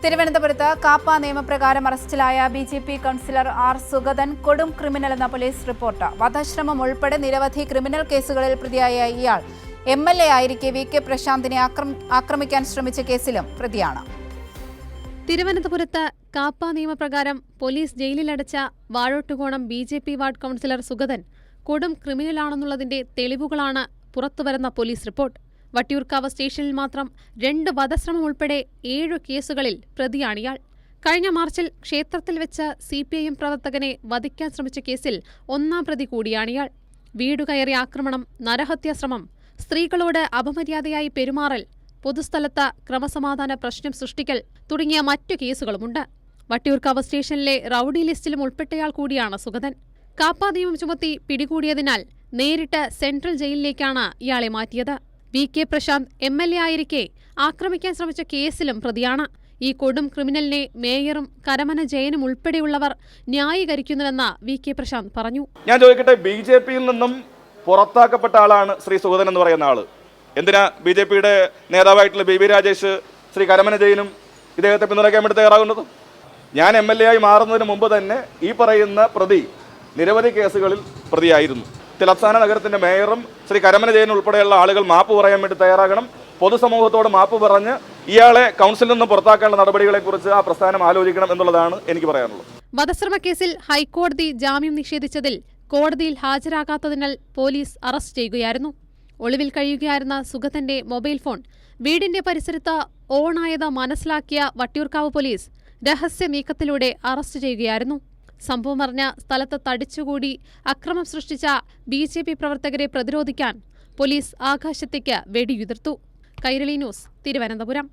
തിരുവനന്തപുരത്ത് കാപ്പ നിയമപ്രകാരം അറസ്റ്റിലായ ബിജെപി കൗൺസിലർ ആർ സുഗതൻ കൊടും ക്രിമിനലെന്ന പോലീസ് റിപ്പോർട്ട്. വധശ്രമം ഉൾപ്പെടെ നിരവധി ക്രിമിനൽ കേസുകളിൽ പ്രതിയായ ഇയാൾ MLA ആയിരിക്കെ VK പ്രശാന്തിനെ ആക്രമിക്കാൻ ശ്രമിച്ച കേസിലും പ്രതിയാണ്. തിരുവനന്തപുരത്ത് കാപ്പ നിയമപ്രകാരം പോലീസ് ജയിലിലടച്ച Vazhottukonam BJP ward councillor Sugathan കൊടും ക്രിമിനലാണെന്നുള്ളതിന്റെ തെളിവുകളാണ് പുറത്തുവരുന്ന പോലീസ് റിപ്പോർട്ട്. വട്ടിയൂർക്കാവ് സ്റ്റേഷനിൽ മാത്രം 2 വധശ്രമം ഉൾപ്പെടെ 7 കേസുകളിൽ പ്രതിയാണിയാൾ. കഴിഞ്ഞ മാർച്ചിൽ ക്ഷേത്രത്തിൽ വെച്ച് CPIM പ്രവർത്തകനെ വധിക്കാൻ ശ്രമിച്ച കേസിൽ 1-ാം പ്രതി കൂടിയാണിയാൾ. വീടുകയറി ആക്രമണം, നരഹത്യാശ്രമം, സ്ത്രീകളോട് അപമര്യാദയായി പെരുമാറൽ, പൊതുസ്ഥലത്ത് ക്രമസമാധാന പ്രശ്നം സൃഷ്ടിക്കൽ തുടങ്ങിയ മറ്റു കേസുകളുമുണ്ട്. വട്ടിയൂർക്കാവ് സ്റ്റേഷനിലെ റൌഡി ലിസ്റ്റിലും ഉൾപ്പെട്ടയാൾ കൂടിയാണ് സുഗതൻ. കാപ്പ നിയമം ചുമത്തി പിടികൂടിയതിനാൽ നേരിട്ട് സെൻട്രൽ ജയിലിലേക്കാണ് ഇയാളെ മാറ്റിയത്. VK പ്രശാന്ത് MLA ആയിരിക്കെ ആക്രമിക്കാൻ ശ്രമിച്ച കേസിലും പ്രതിയാണ്. ഈ കൊടും ക്രിമിനലിനെ മേയറും കരമന ജയനും ഉൾപ്പെടെയുള്ളവർ ന്യായീകരിക്കുന്നുവെന്ന് VK പ്രശാന്ത് പറഞ്ഞു. ഞാൻ ചോദിക്കട്ടെ, BJPയിൽ നിന്നും പുറത്താക്കപ്പെട്ട ആളാണ് ശ്രീ സുഗതൻ എന്ന് പറയുന്ന ആള്. എന്തിനാ BJPയുടെ നേതാവായിട്ടുള്ള BB രാജേഷ് ശ്രീ കരമന ജയനും ഇദ്ദേഹത്തെ പിന്തുണയ്ക്കാൻ വേണ്ടി തയ്യാറാകുന്നത്? ഞാൻ MLA ആയി മാറുന്നതിന് മുമ്പ് തന്നെ ഈ പറയുന്ന പ്രതി നിരവധി കേസുകളിൽ പ്രതിയായിരുന്നു. തിലസ്ഥാന നഗരത്തിന്റെ മേയറും ശ്രീ കരമന ജയൻ ഉൾപ്പെടെയുള്ള ആളുകൾ മാപ്പ് പറയാൻ വേണ്ടി തയ്യാറാകണം. പൊതുസമൂഹത്തോട് മാപ്പ് പറഞ്ഞ് ഇയാളെ കൗൺസിലിൽ നിന്ന് പുറത്താക്കാനുള്ള നടപടികളെക്കുറിച്ച് ആ പ്രസ്ഥാനം ആലോചിക്കണം എന്നുള്ളതാണ് എനിക്ക് പറയാനുള്ളത്. വധശ്രമ കേസിൽ ഹൈക്കോടതി ജാമ്യം നിഷേധിച്ചതിൽ കോടതിയിൽ ഹാജരാകാത്തതിനാൽ പോലീസ് അറസ്റ്റ് ചെയ്യുകയായിരുന്നു. ഒളിവിൽ കഴിയുകയായിരുന്ന സുഗതന്റെ മൊബൈൽ ഫോൺ വീടിന്റെ പരിസരത്ത് ഓണായത് മനസ്സിലാക്കിയ വട്ടിയൂർക്കാവ് പോലീസ് രഹസ്യ നീക്കത്തിലൂടെ അറസ്റ്റ് ചെയ്യുകയായിരുന്നു. സംഭവം അറിഞ്ഞ സ്ഥലത്ത് തടിച്ചുകൂടി അക്രമം സൃഷ്ടിച്ച BJP പ്രവർത്തകരെ പ്രതിരോധിക്കാൻ പോലീസ് ആകാശത്തേക്ക് വെടിയുതിർത്തു. കൈരളി ന്യൂസ്, തിരുവനന്തപുരം.